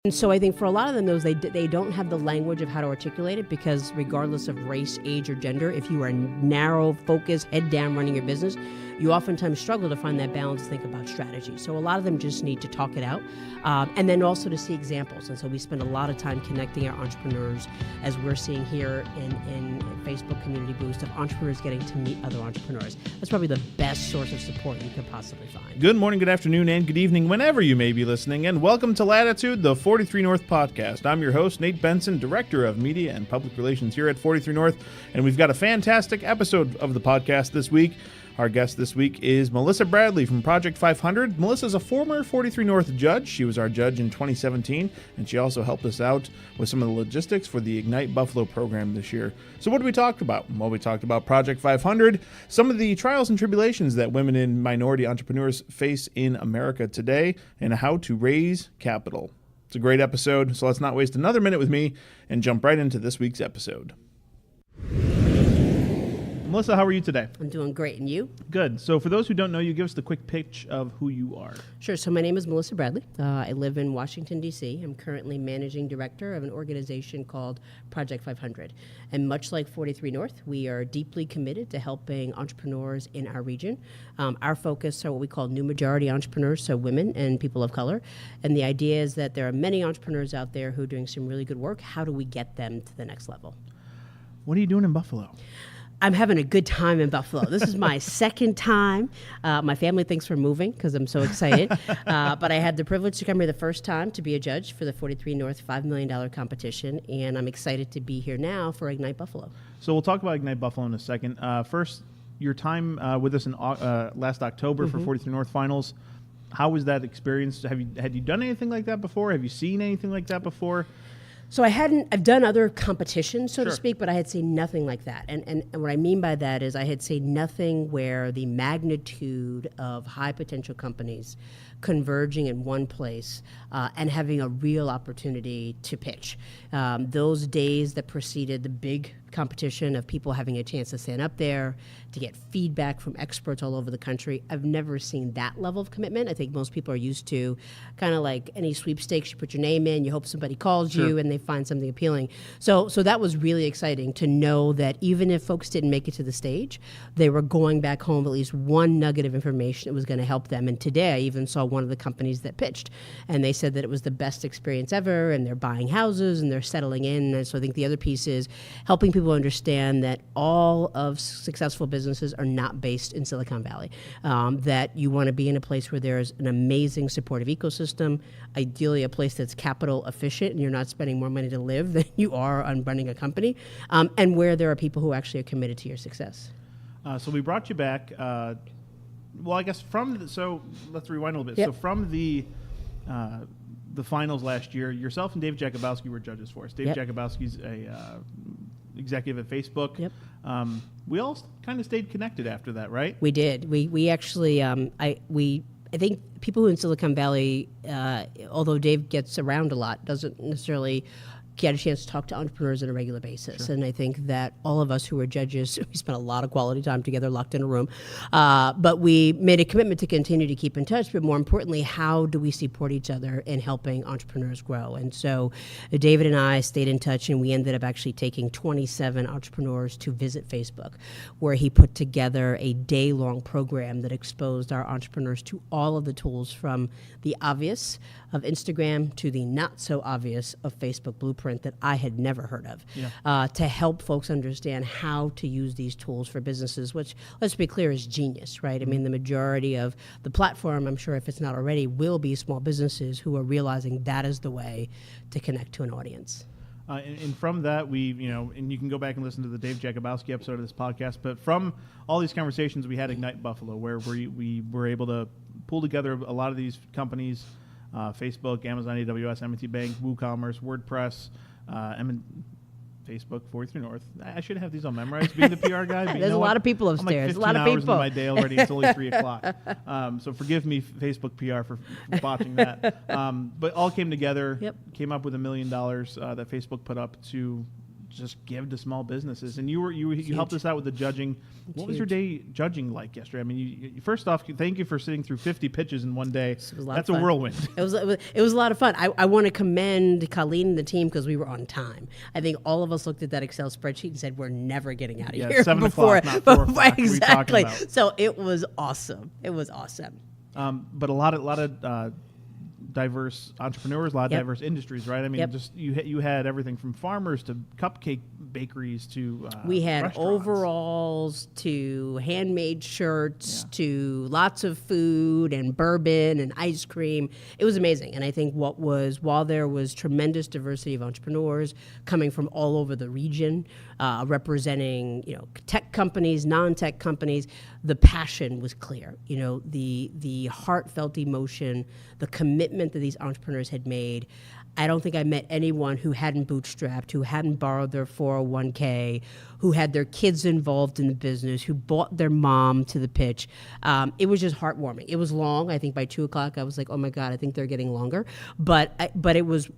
And so I think for a lot of them, they don't have the language of how to articulate it, because regardless of race, age, or gender, if you are narrow, focused, head down running your business, you oftentimes struggle to find that balance to think about strategy. So a lot of them just need to talk it out, and then also to see examples. And so we spend a lot of time connecting our entrepreneurs, as we're seeing here in Facebook Community Boost, of entrepreneurs getting to meet other entrepreneurs. That's probably the best source of support you could possibly find. Good morning, good afternoon, and good evening, whenever you may be listening, and welcome to Latitude, the 43 North podcast. I'm your host, Nate Benson, Director of Media and Public Relations here at 43 North, and we've got a fantastic episode of the podcast this week. Our guest this week is Melissa Bradley from Project 500. Melissa's a former 43 North judge. She was our judge in 2017, and she also helped us out with some of the logistics for the Ignite Buffalo program this year. So what did we talk about? Well, we talked about Project 500, some of the trials and tribulations that women and minority entrepreneurs face in America today, and how to raise capital. It's a great episode, so let's not waste another minute with me and jump right into this week's episode. Melissa, how are you today? I'm doing great, and you? Good. So for those who don't know you, give us the quick pitch of who you are. Sure. So my name is Melissa Bradley. I live in Washington, D.C. I'm currently managing director of an organization called Project 500. And much like 43 North, we are deeply committed to helping entrepreneurs in our region. Our focus are what we call new majority entrepreneurs, so women and people of color. And the idea is that there are many entrepreneurs out there who are doing some really good work. How do we get them to the next level? What are you doing in Buffalo? I'm having a good time in Buffalo. This is my second time. My family thinks we're moving because I'm so excited. But I had the privilege to come here the first time to be a judge for the 43 North $5 million competition, and I'm excited to be here now for Ignite Buffalo. So we'll talk about Ignite Buffalo in a second. First, your time with us in last October for 43 North Finals. How was that experience? Had you done anything like that before? Have you seen anything like that before? So I've done other competitions, so Sure. to speak, but I had seen nothing like that. And what I mean by that is I had seen nothing where the magnitude of high potential companies converging in one place and having a real opportunity to pitch. Those days that preceded the big competition of people having a chance to stand up there, to get feedback from experts all over the country, I've never seen that level of commitment. I think most people are used to kind of like any sweepstakes, you put your name in, you hope somebody calls Sure. you and they find something appealing. So that was really exciting to know that even if folks didn't make it to the stage, they were going back home with at least one nugget of information that was going to help them. And today I even saw one of the companies that pitched, and they said that it was the best experience ever, and they're buying houses and they're settling in. And so I think the other piece is helping people understand that all of successful businesses are not based in Silicon Valley, that you want to be in a place where there's an amazing supportive ecosystem, ideally a place that's capital efficient and you're not spending more money to live than you are on running a company, and where there are people who actually are committed to your success. So we brought you back, well, I guess so let's rewind a little bit. Yep. So from the finals last year, yourself and Dave Jakubowski were judges for us. Dave Yep. Jakubowski's a executive at Facebook. Yep. We all kind of stayed connected after that, right? We did. We actually, I think people who in Silicon Valley, although Dave gets around a lot, doesn't necessarily get a chance to talk to entrepreneurs on a regular basis. Sure. And I think that all of us who are judges, we spent a lot of quality time together locked in a room. But we made a commitment to continue to keep in touch, but more importantly, how do we support each other in helping entrepreneurs grow? And so David and I stayed in touch, and we ended up actually taking 27 entrepreneurs to visit Facebook, where he put together a day-long program that exposed our entrepreneurs to all of the tools, from the obvious of Instagram to the not so obvious of Facebook Blueprint that I had never heard of, to help folks understand how to use these tools for businesses, which, let's be clear, is genius, right? I mean, the majority of the platform, I'm sure if it's not already, will be small businesses who are realizing that is the way to connect to an audience. And from that, and you can go back and listen to the Dave Jakubowski episode of this podcast, but from all these conversations, we had Ignite Buffalo, where we were able to pull together a lot of these companies, Facebook, Amazon AWS, M&T Bank, WooCommerce, WordPress, Facebook, 43 North. I should have these all memorized, being the PR guy. But There's a lot of people upstairs. I'm like 15 a lot of hours people. into my day already. It's only 3 o'clock. So forgive me, Facebook PR, for botching that. But all came together, came up with $1 million that Facebook put up to just give to small businesses. And you helped us out with the judging. What was your day judging like yesterday? I mean, you first off, thank you for sitting through 50 pitches in one day. That's a whirlwind. It was a lot of fun. I want to commend Colleen and the team because we were on time. I think all of us looked at that Excel spreadsheet and said, we're never getting out of here 7 before. o'clock, not 4 o'clock. Exactly. So it was awesome. It was awesome. But a lot of diverse entrepreneurs, a lot of diverse industries, right? I mean, just you had everything from farmers to cupcake bakeries to we had restaurants. overalls to handmade shirts to lots of food and bourbon and ice cream. It was amazing. And I think while there was tremendous diversity of entrepreneurs coming from all over the region, representing tech companies, non-tech companies, the passion was clear. The heartfelt emotion, the commitment that these entrepreneurs had made. I don't think I met anyone who hadn't bootstrapped, who hadn't borrowed their 401k, who had their kids involved in the business, who bought their mom to the pitch. It was just heartwarming. It was long. I think by 2 o'clock I was like, oh my God, I think they're getting longer. But it was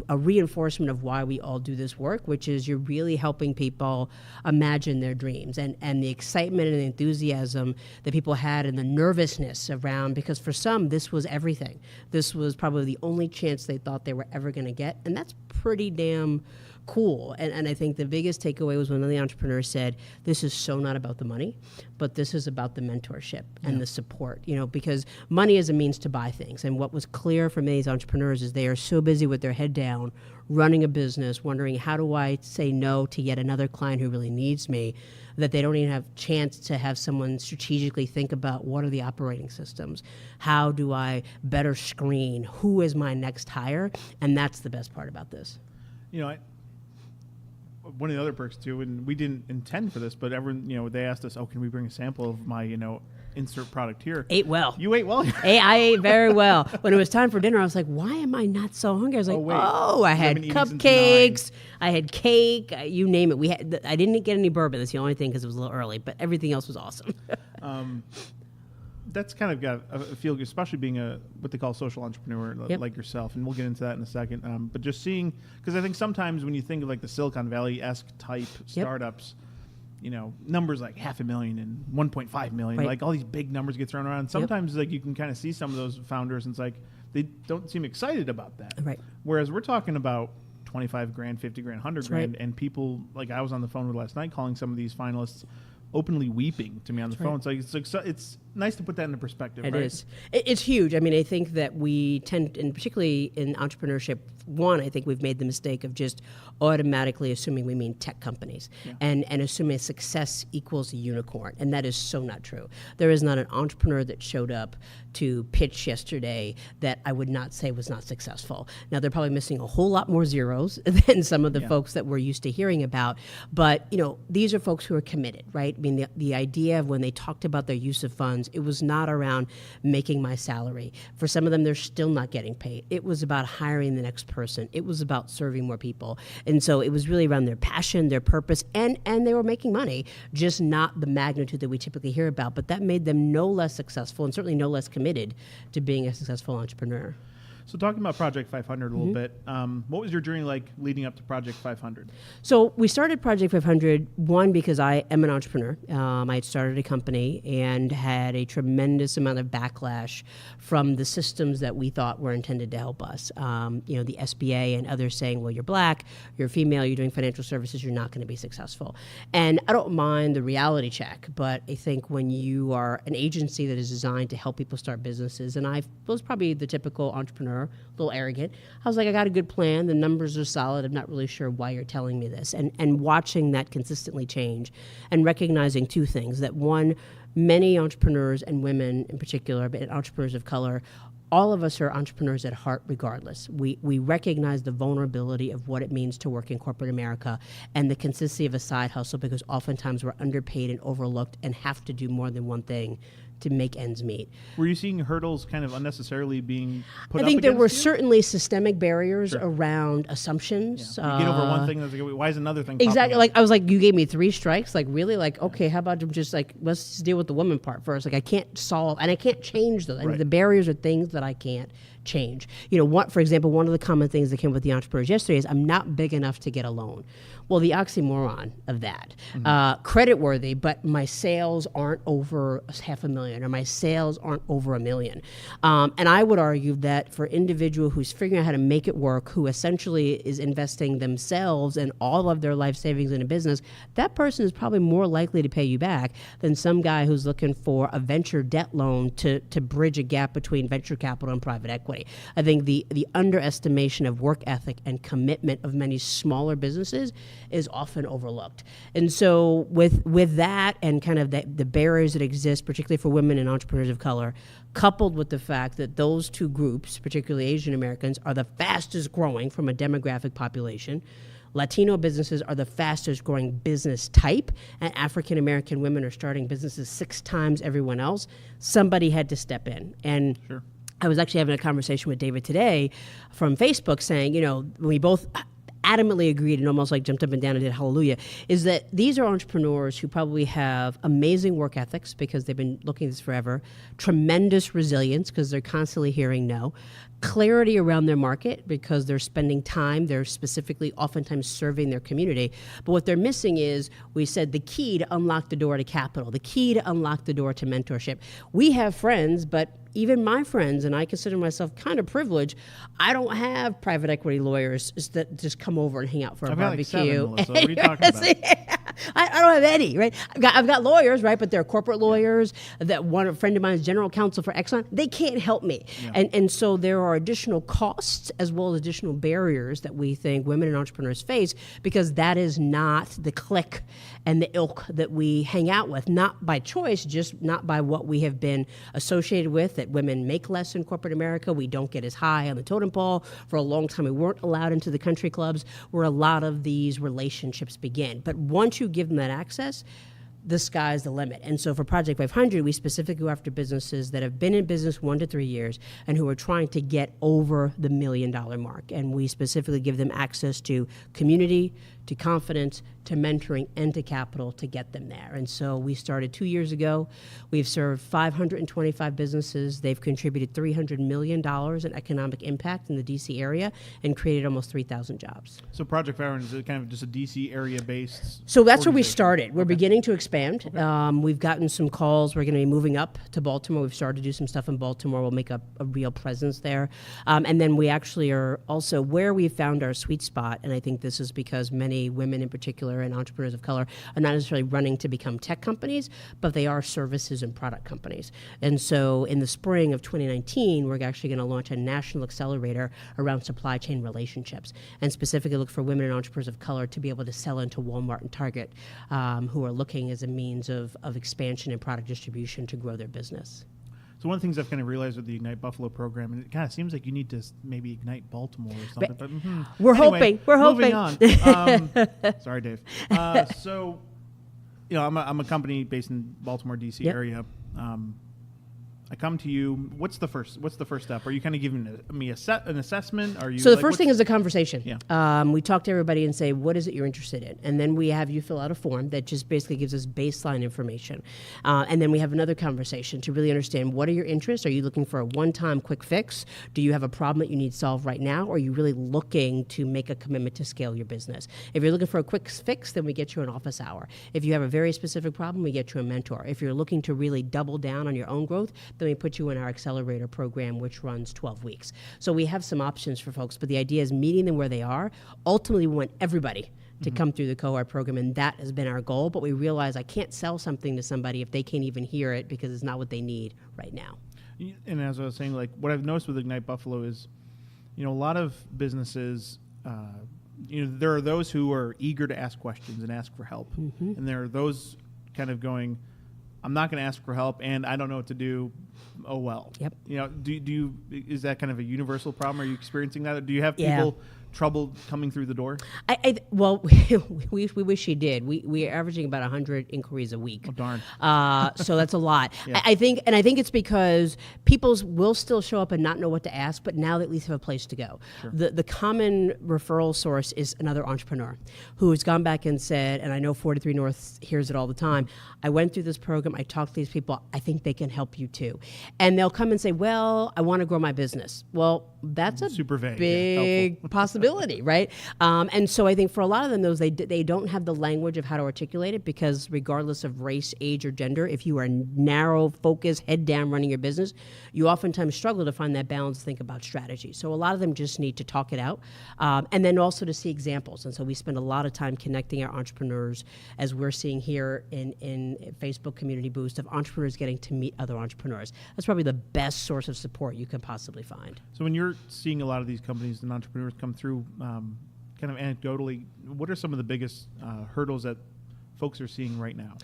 a reinforcement of why we all do this work, which is you're really helping people imagine their dreams and the excitement and the enthusiasm that people had and the nervousness around, because for some this was everything. This was probably the only chance they thought they were ever going to get, and that's pretty damn cool. And I think the biggest takeaway was when one of the entrepreneurs said, this is so not about the money, but this is about the mentorship and the support, because money is a means to buy things. And what was clear for many of these entrepreneurs is they are so busy with their head down, running a business, wondering, how do I say no to yet another client who really needs me, that they don't even have chance to have someone strategically think about what are the operating systems, how do I better screen, who is my next hire, and that's the best part about this. One of the other perks too, and we didn't intend for this, but everyone, they asked us, can we bring a sample of my, insert product here? Ate well. You ate well. I ate very well. When it was time for dinner, I was like, why am I not so hungry? I was like, I had cupcakes, I had cake, you name it. I didn't get any bourbon. That's the only thing because it was a little early, but everything else was awesome. That's kind of got a feel, especially being what they call social entrepreneur like yourself, and we'll get into that in a second. But just seeing, because I think sometimes when you think of like the Silicon Valley-esque type startups, numbers like $500,000 and 1.5 million, like all these big numbers get thrown around. Sometimes like you can kind of see some of those founders, and it's like they don't seem excited about that. Right. Whereas we're talking about $25,000, $50,000, $100,000, right. And people, like I was on the phone with last night calling some of these finalists, openly weeping to me on the phone. Right. It's nice to put that into perspective. It right? is. It's huge. I mean, I think that we tend, and particularly in entrepreneurship, I think we've made the mistake of just automatically assuming we mean tech companies and assuming success equals a unicorn. And that is so not true. There is not an entrepreneur that showed up to pitch yesterday that I would not say was not successful. Now, they're probably missing a whole lot more zeros than some of the folks that we're used to hearing about. But, these are folks who are committed, right? I mean, the idea of when they talked about their use of funds, it was not around making my salary. For some of them, they're still not getting paid. It was about hiring the next person. It was about serving more people. And so it was really around their passion, their purpose, and they were making money, just not the magnitude that we typically hear about. But that made them no less successful and certainly no less committed to being a successful entrepreneur. So talking about Project 500 a little bit, what was your journey like leading up to Project 500? So we started Project 500, one, because I am an entrepreneur. I had started a company and had a tremendous amount of backlash from the systems that we thought were intended to help us. The SBA and others saying, well, you're black, you're female, you're doing financial services, you're not going to be successful. And I don't mind the reality check, but I think when you are an agency that is designed to help people start businesses, and I was probably the typical entrepreneur, a little arrogant. I was like, I got a good plan. The numbers are solid. I'm not really sure why you're telling me this. And watching that consistently change and recognizing two things. That one, many entrepreneurs and women in particular, but entrepreneurs of color, all of us are entrepreneurs at heart regardless. We recognize the vulnerability of what it means to work in corporate America and the consistency of a side hustle, because oftentimes we're underpaid and overlooked and have to do more than one thing to make ends meet. Were you seeing hurdles kind of unnecessarily being put up? I think there were you? Certainly systemic barriers around assumptions. Yeah. You get over one thing, like, why is another thing exactly? Like I was like, you gave me 3 strikes. Like really? Like okay, how about just like let's just deal with the woman part first? Like I can't solve and I can't change those. I mean, the barriers are things that I can't change. For example, one of the common things that came with the entrepreneurs yesterday is I'm not big enough to get a loan. Well, the oxymoron of that, credit worthy, but my sales aren't over $500,000 or my sales aren't over $1 million. And I would argue that for individual who's figuring out how to make it work, who essentially is investing themselves and all of their life savings in a business, that person is probably more likely to pay you back than some guy who's looking for a venture debt loan to bridge a gap between venture capital and private equity. I think the underestimation of work ethic and commitment of many smaller businesses is often overlooked. And so with that and kind of the barriers that exist, particularly for women and entrepreneurs of color, coupled with the fact that those two groups, particularly Asian Americans, are the fastest growing from a demographic population. Latino businesses are the fastest growing business type, and African American women are starting businesses 6 times everyone else. Somebody had to step in. And Sure. I was actually having a conversation with David today from Facebook saying, we both adamantly agreed and almost like jumped up and down and did hallelujah, is that these are entrepreneurs who probably have amazing work ethics because they've been looking at this forever, tremendous resilience because they're constantly hearing no, clarity around their market because they're spending time, they're specifically oftentimes serving their community. But what they're missing is, we said, the key to unlock the door to capital, the key to unlock the door to mentorship. We have friends, but even my friends, and I consider myself kind of privileged, I don't have private equity lawyers that just come over and hang out for a barbecue. Like 7, Melissa. What are you talking about? I don't have any, right? I've got lawyers, right? But they're corporate lawyers. That a friend of mine is general counsel for Exxon. They can't help me. Yeah. And so there are additional costs as well as additional barriers that we think women and entrepreneurs face because that is not the clique and the ilk that we hang out with, not by choice, just not by what we have been associated with, that women make less in corporate America. We don't get as high on the totem pole. For a long time, we weren't allowed into the country clubs where a lot of these relationships begin. But once you give them that access, the sky's the limit. And so for Project 500, we specifically go after businesses that have been in business 1 to 3 years and who are trying to get over the $1 million mark. And we specifically give them access to community, to confidence, to mentoring, and to capital to get them there. And so we started 2 years ago. We've served 525 businesses. They've contributed $300 million in economic impact in the D.C. area and created almost 3,000 jobs. So Project 500 is kind of just a D.C. area-based So that's where we started. We're beginning to expand. Okay. We've gotten some calls. We're going to be moving up to Baltimore. We've started to do some stuff in Baltimore. We'll make a real presence there. And then we actually are also where we found our sweet spot, and I think this is because many women in particular and entrepreneurs of color are not necessarily running to become tech companies, but they are services and product companies. And so in the spring of 2019, we're actually going to launch a national accelerator around supply chain relationships and specifically look for women and entrepreneurs of color to be able to sell into Walmart and Target who are looking as a means of expansion and product distribution to grow their business. So one of the things I've kind of realized with the Ignite Buffalo program, and it kind of seems like you need to maybe ignite Baltimore or something. But we're anyway, hoping. We're moving hoping. On. Sorry, Dave. So, I'm a company based in Baltimore, D.C. Yep. area. I come to you. What's the first step? Are you kind of giving me an assessment? Are you? So the first thing is a conversation. Yeah. We talk to everybody and say, what is it you're interested in? And then we have you fill out a form that just basically gives us baseline information. And then we have another conversation to really understand what are your interests? Are you looking for a one-time quick fix? Do you have a problem that you need solved right now? Or are you really looking to make a commitment to scale your business? If you're looking for a quick fix, then we get you an office hour. If you have a very specific problem, we get you a mentor. If you're looking to really double down on your own growth, then we put you in our accelerator program, which runs 12 weeks. So we have some options for folks, but the idea is meeting them where they are. Ultimately, we want everybody to come through the cohort program, and that has been our goal. But we realize I can't sell something to somebody if they can't even hear it because it's not what they need right now. And as I was saying, like what I've noticed with Ignite Buffalo is, a lot of businesses, there are those who are eager to ask questions and ask for help, and there are those kind of going, I'm not going to ask for help, and I don't know what to do. Oh well. Yep. Do you is that kind of a universal problem? Are you experiencing that? Or do you have people trouble coming through the door? Well, we wish you did. We're averaging about 100 inquiries a week. Oh darn. So that's a lot. Yeah. I think it's because people will still show up and not know what to ask, but now they at least have a place to go. Sure. The common referral source is another entrepreneur who has gone back and said, and I know 43 North hears it all the time, I went through this program, I talked to these people, I think they can help you too. And they'll come and say, well, I want to grow my business. Well, that's a Super vague, big possibility, right? And so I think for a lot of them, they don't have the language of how to articulate it, because regardless of race, age, or gender, if you are narrow, focused, head down running your business, you oftentimes struggle to find that balance to think about strategy. So a lot of them just need to talk it out, and then also to see examples. And so we spend a lot of time connecting our entrepreneurs, as we're seeing here in Facebook Community Boost, of entrepreneurs getting to meet other entrepreneurs. That's probably the best source of support you can possibly find. So when you're seeing a lot of these companies and entrepreneurs come through, kind of anecdotally, what are some of the biggest hurdles that folks are seeing right now?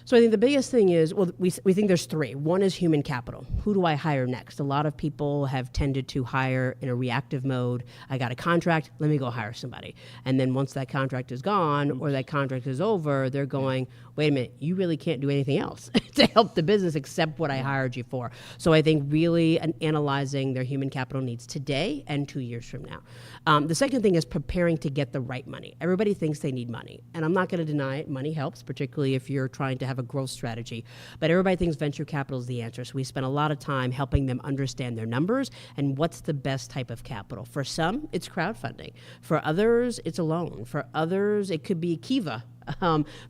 So I think the biggest thing is, well, we think there's three. One is human capital. Who do I hire next? A lot of people have tended to hire in a reactive mode. I got a contract, let me go hire somebody. And then once that contract is gone or that contract is over, they're going, wait a minute, you really can't do anything else to help the business except what I hired you for. So I think really analyzing their human capital needs today and 2 years from now. The second thing is preparing to get the right money. Everybody thinks they need money, and I'm not going to deny it. Money helps, particularly if you're trying to have a growth strategy. But everybody thinks venture capital is the answer. So we spend a lot of time helping them understand their numbers and what's the best type of capital. For some, it's crowdfunding. For others, it's a loan. For others, it could be Kiva.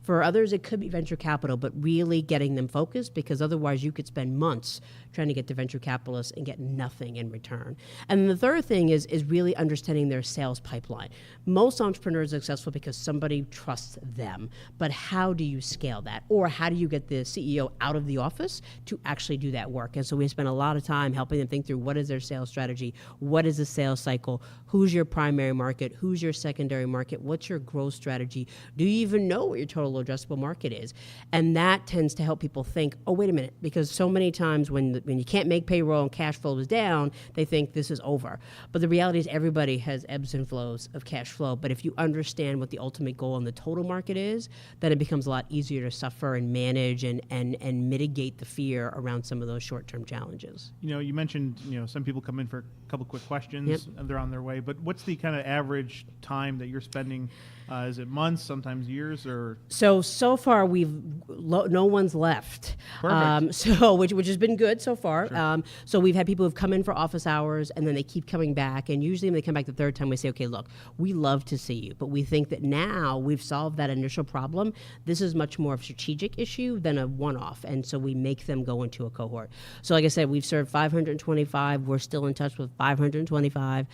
For others, it could be venture capital, but really getting them focused, because otherwise you could spend months trying to get to venture capitalists and get nothing in return. And then the third thing is really understanding their sales pipeline. Most entrepreneurs are successful because somebody trusts them, but how do you scale that? Or how do you get the CEO out of the office to actually do that work? And so we spend a lot of time helping them think through what is their sales strategy, what is the sales cycle, who's your primary market, who's your secondary market, what's your growth strategy, do you even know what your total addressable market is? And that tends to help people think, oh, wait a minute, because so many times when you can't make payroll and cash flow is down, they think this is over. But the reality is everybody has ebbs and flows of cash flow. But if you understand what the ultimate goal in the total market is, then it becomes a lot easier to suffer and manage and mitigate the fear around some of those short-term challenges. You mentioned, some people come in for a couple quick questions and they're on their way. But what's the kind of average time that you're spending? Is it months, sometimes years, or? So far no one's left. Perfect. Which has been good so far. Sure. So we've had people who've come in for office hours, and then they keep coming back. And usually when they come back the third time, we say, okay, look, we love to see you, but we think that now we've solved that initial problem. This is much more of a strategic issue than a one-off. And so we make them go into a cohort. So like I said, we've served 525. We're still in touch with 525.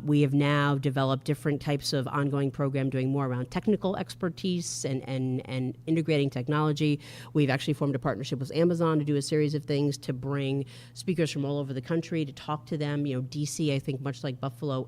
We have now developed different types of ongoing program doing more around technical expertise and integrating technology. We've actually formed a partnership with Amazon to do a series of things to bring speakers from all over the country to talk to them. DC, I think, much like Buffalo,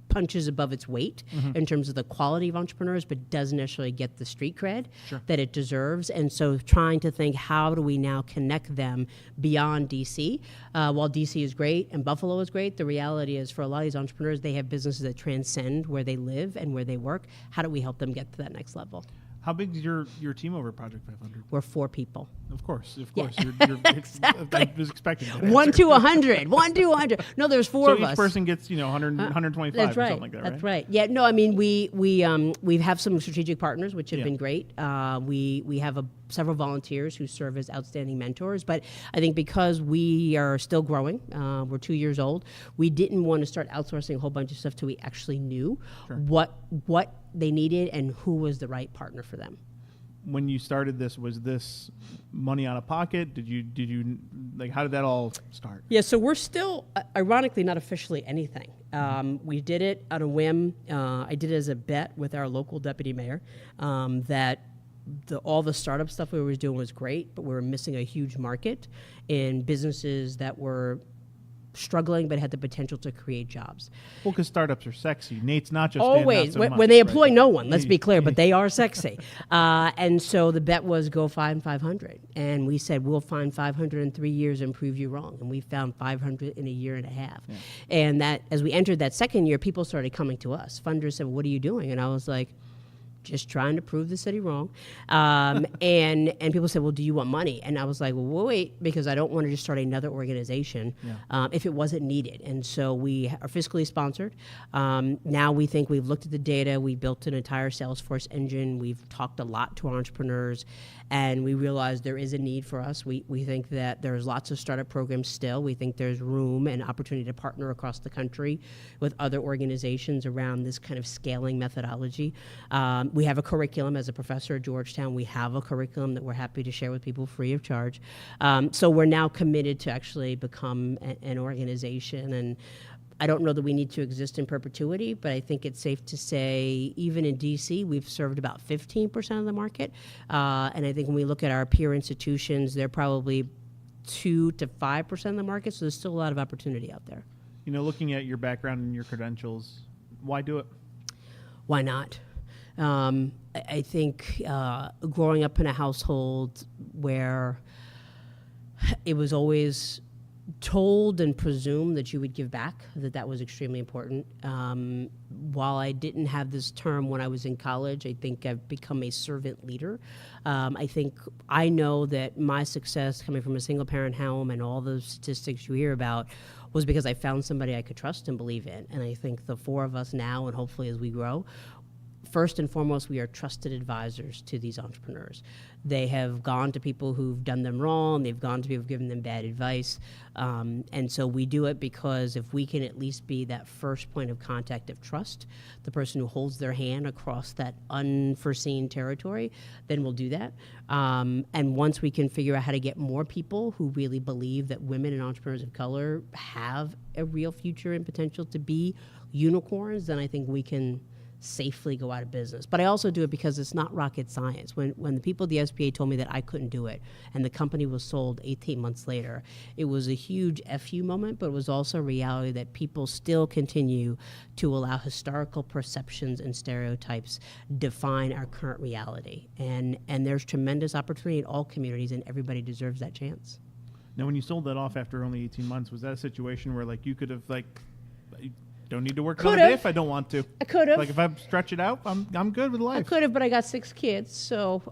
punches above its weight in terms of the quality of entrepreneurs, but doesn't necessarily get the street cred that it deserves. And so trying to think, how do we now connect them beyond DC? While DC is great and Buffalo is great, the reality is for a lot of these entrepreneurs, they have businesses that transcend where they live and where they work. How do we help them get to that next level? How big is your team over Project 500? We're 4 people. Of course. Yeah. Exactly. I was expecting that. 1 to 100. 1 to 100. No, there's 4 of us. So each person gets 125 that's right. or something like that, right? That's right. Yeah. No, I mean we have some strategic partners which have been great. We have several volunteers who serve as outstanding mentors. But I think because we are still growing, we're 2 years old, we didn't want to start outsourcing a whole bunch of stuff till we actually knew what they needed and who was the right partner for them. When you started this, was this money out of pocket? Did you how did that all start? Yeah, so we're still, ironically, not officially anything. We did it on a whim. I did it as a bet with our local deputy mayor that all the startup stuff we were doing was great, but we were missing a huge market in businesses that were struggling but had the potential to create jobs. Well, because startups are sexy. Nate's not just always so much, when they employ no one. Let's be clear, but they are sexy. And so the bet was go find 500, and we said we'll find 500 in 3 years and prove you wrong. And we found 500 in a year and a half. Yeah. And that as we entered that second year, people started coming to us. Funders said, "What are you doing?" And I was like, just trying to prove the city wrong. And people said, well, do you want money? And I was like, well, wait, because I don't want to just start another organization if it wasn't needed. And so we are fiscally sponsored. Now we think we've looked at the data. We built an entire Salesforce engine. We've talked a lot to our entrepreneurs, and we realized there is a need for us. We think that there's lots of startup programs still. We think there's room and opportunity to partner across the country with other organizations around this kind of scaling methodology. We have a curriculum. As a professor at Georgetown, we have a curriculum that we're happy to share with people free of charge. So we're now committed to actually become an organization. And I don't know that we need to exist in perpetuity, but I think it's safe to say even in DC, we've served about 15% of the market. And I think when we look at our peer institutions, they're probably 2 to 5% of the market. So there's still a lot of opportunity out there. You know, looking at your background and your credentials, why do it? Why not? I think growing up in a household where it was always told and presumed that you would give back, that was extremely important. While I didn't have this term when I was in college, I think I've become a servant leader. I think I know that my success coming from a single parent home and all the statistics you hear about was because I found somebody I could trust and believe in. And I think the four of us now, and hopefully as we grow, first and foremost, we are trusted advisors to these entrepreneurs. They have gone to people who've done them wrong. They've gone to people who've given them bad advice. And so we do it because if we can at least be that first point of contact of trust, the person who holds their hand across that unforeseen territory, then we'll do that. And once we can figure out how to get more people who really believe that women and entrepreneurs of color have a real future and potential to be unicorns, then I think we can safely go out of business. But I also do it because it's not rocket science. When the people at the SBA told me that I couldn't do it and the company was sold 18 months later, it was a huge FU moment, but it was also a reality that people still continue to allow historical perceptions and stereotypes define our current reality. And there's tremendous opportunity in all communities, and everybody deserves that chance. Now, when you sold that off after only 18 months, was that a situation where like you could have like... Don't need to work another day if I don't want to. I could have. Like if I stretch it out, I'm good with life. I could have, but I got 6 kids, so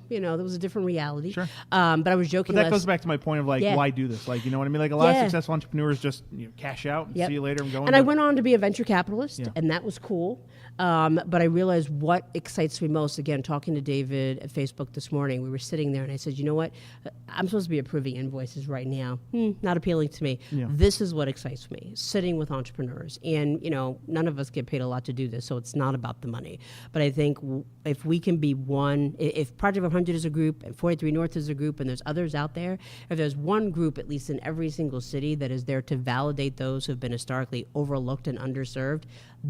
there was a different reality. Sure. But I was joking. But that goes back to my point of like, why do this? Like, you know what I mean? Like a lot of successful entrepreneurs just cash out and see you later and go. And I went on to be a venture capitalist, and that was cool. But I realized what excites me most. Again, talking to David at Facebook this morning, we were sitting there, and I said, you know what? I'm supposed to be approving invoices right now. Not appealing to me. Yeah. This is what excites me: sitting with entrepreneurs. And none of us get paid a lot to do this, so it's not about the money. But I think if we can be one, if Project 100 is a group and 43 North is a group, and there's others out there, if there's one group, at least in every single city, that is there to validate those who've been historically overlooked and underserved,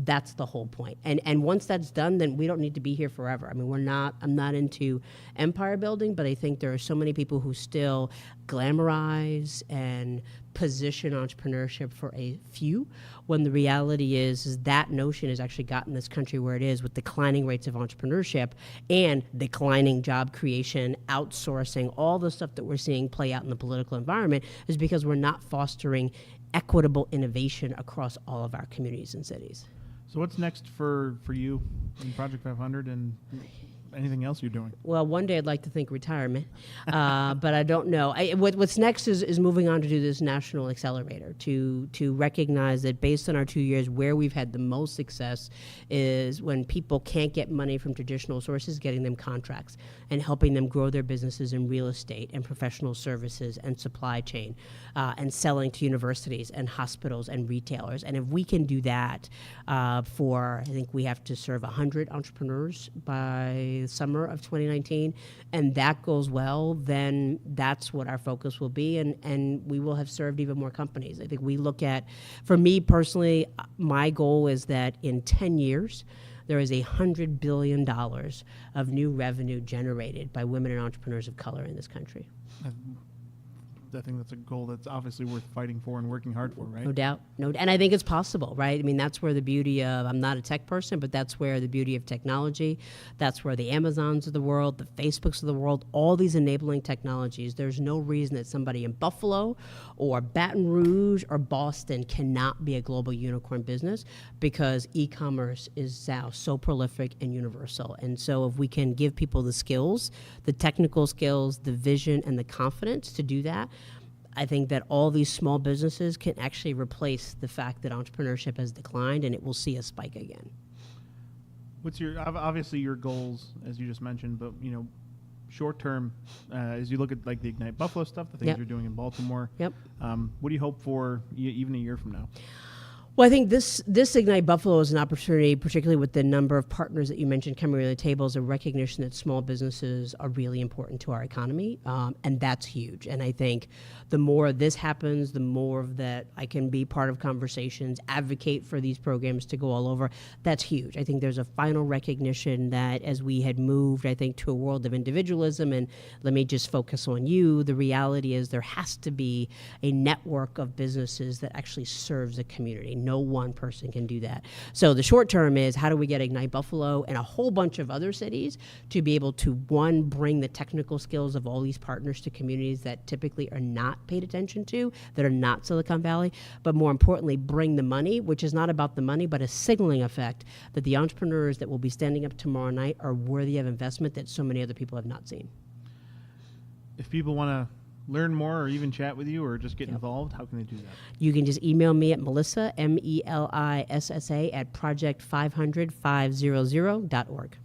that's the whole point. And once that's done, then we don't need to be here forever. I mean, I'm not into empire building, but I think there are so many people who still glamorize and position entrepreneurship for a few, when the reality is that notion has actually gotten this country where it is, with declining rates of entrepreneurship and declining job creation, outsourcing, all the stuff that we're seeing play out in the political environment, is because we're not fostering equitable innovation across all of our communities and cities. So what's next for you in Project 500 and anything else you're doing? Well, one day I'd like to think retirement, but I don't know. What's next is moving on to do this national accelerator, to recognize that based on our 2 years, where we've had the most success is when people can't get money from traditional sources, getting them contracts and helping them grow their businesses in real estate and professional services and supply chain, and selling to universities and hospitals and retailers. And if we can do that I think we have to serve 100 entrepreneurs by summer of 2019, and that goes well, then that's what our focus will be, and we will have served even more companies. I think we look at, for me personally, my goal is that in 10 years, there is $100 billion of new revenue generated by women and entrepreneurs of color in this country. I think that's a goal that's obviously worth fighting for and working hard for, right? No doubt. And I think it's possible, right? I mean, that's where the beauty of, I'm not a tech person, but that's where the beauty of technology, that's where the Amazons of the world, the Facebooks of the world, all these enabling technologies, there's no reason that somebody in Buffalo or Baton Rouge or Boston cannot be a global unicorn business, because e-commerce is now so prolific and universal. And so if we can give people the skills, the technical skills, the vision, and the confidence to do that, I think that all these small businesses can actually replace the fact that entrepreneurship has declined, and it will see a spike again. What's obviously your goals, as you just mentioned, but short term, as you look at like the Ignite Buffalo stuff, the things you're doing in Baltimore, what do you hope for even a year from now? Well, I think this Ignite Buffalo is an opportunity, particularly with the number of partners that you mentioned coming to the table, is a recognition that small businesses are really important to our economy, and that's huge. And I think the more this happens, the more of that I can be part of conversations, advocate for these programs to go all over. That's huge. I think there's a final recognition that as we had moved, I think, to a world of individualism, and let me just focus on you, the reality is there has to be a network of businesses that actually serves a community. No one person can do that. So the short term is, how do we get Ignite Buffalo and a whole bunch of other cities to be able to, one, bring the technical skills of all these partners to communities that typically are not paid attention to, that are not Silicon Valley, but more importantly, bring the money, which is not about the money, but a signaling effect that the entrepreneurs that will be standing up tomorrow night are worthy of investment that so many other people have not seen. If people want to learn more or even chat with you or just get involved, how can they do that? You can just email me at Melissa, MELISSA, at project500.org.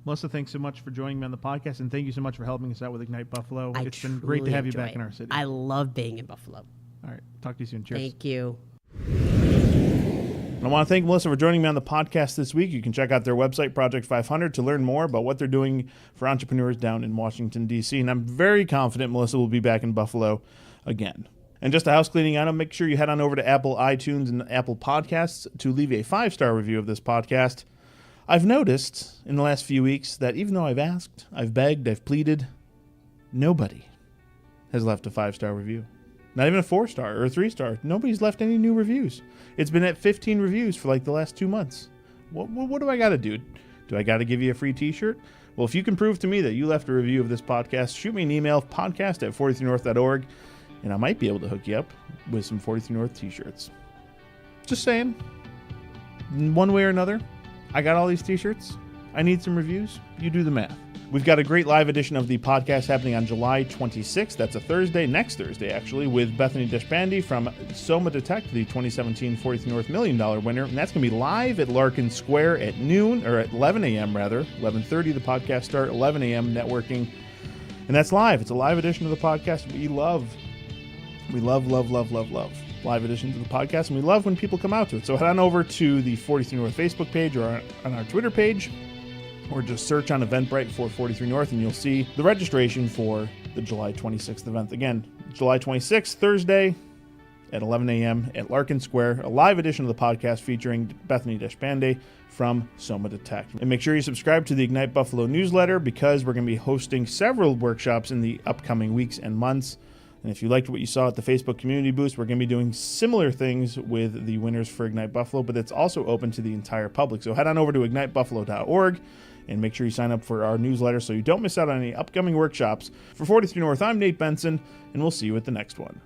Melissa, thanks so much for joining me on the podcast, and thank you so much for helping us out with Ignite Buffalo. It's been great to have you back in our city. I love being in Buffalo. All right. Talk to you soon. Cheers. Thank you. I want to thank Melissa for joining me on the podcast this week. You can check out their website, Project 500, to learn more about what they're doing for entrepreneurs down in Washington, D.C. And I'm very confident Melissa will be back in Buffalo again. And just a house cleaning item, make sure you head on over to Apple iTunes and Apple Podcasts to leave a 5-star review of this podcast. I've noticed in the last few weeks that even though I've asked, I've begged, I've pleaded, nobody has left a 5-star review. Not even a 4-star or a 3-star. Nobody's left any new reviews. It's been at 15 reviews for like the last 2 months. What do I got to do? Do I got to give you a free t-shirt? Well, if you can prove to me that you left a review of this podcast, shoot me an email, podcast@43north.org, and I might be able to hook you up with some 43 North t-shirts. Just saying. One way or another, I got all these t-shirts. I need some reviews. You do the math. We've got a great live edition of the podcast happening on July 26th. That's a Thursday, next Thursday actually, with Bethany Deshpande from Soma Detect, the 2017 43 North $1 Million winner. And that's going to be live at Larkin Square at noon, or at 11 a.m. rather. 11:30 the podcast start, 11 a.m. networking. And that's live. It's a live edition of the podcast we love. We love live editions of the podcast, and we love when people come out to it. So head on over to the 43 North Facebook page or on our Twitter page, or just search on Eventbrite for 43 North, and you'll see the registration for the July 26th event. Again, July 26th, Thursday at 11 a.m. at Larkin Square, a live edition of the podcast featuring Bethany Deshpande from Soma Detect. And make sure you subscribe to the Ignite Buffalo newsletter, because we're going to be hosting several workshops in the upcoming weeks and months. And if you liked what you saw at the Facebook Community Boost, we're going to be doing similar things with the winners for Ignite Buffalo, but it's also open to the entire public. So head on over to ignitebuffalo.org and make sure you sign up for our newsletter so you don't miss out on any upcoming workshops. For 43 North, I'm Nate Benson, and we'll see you at the next one.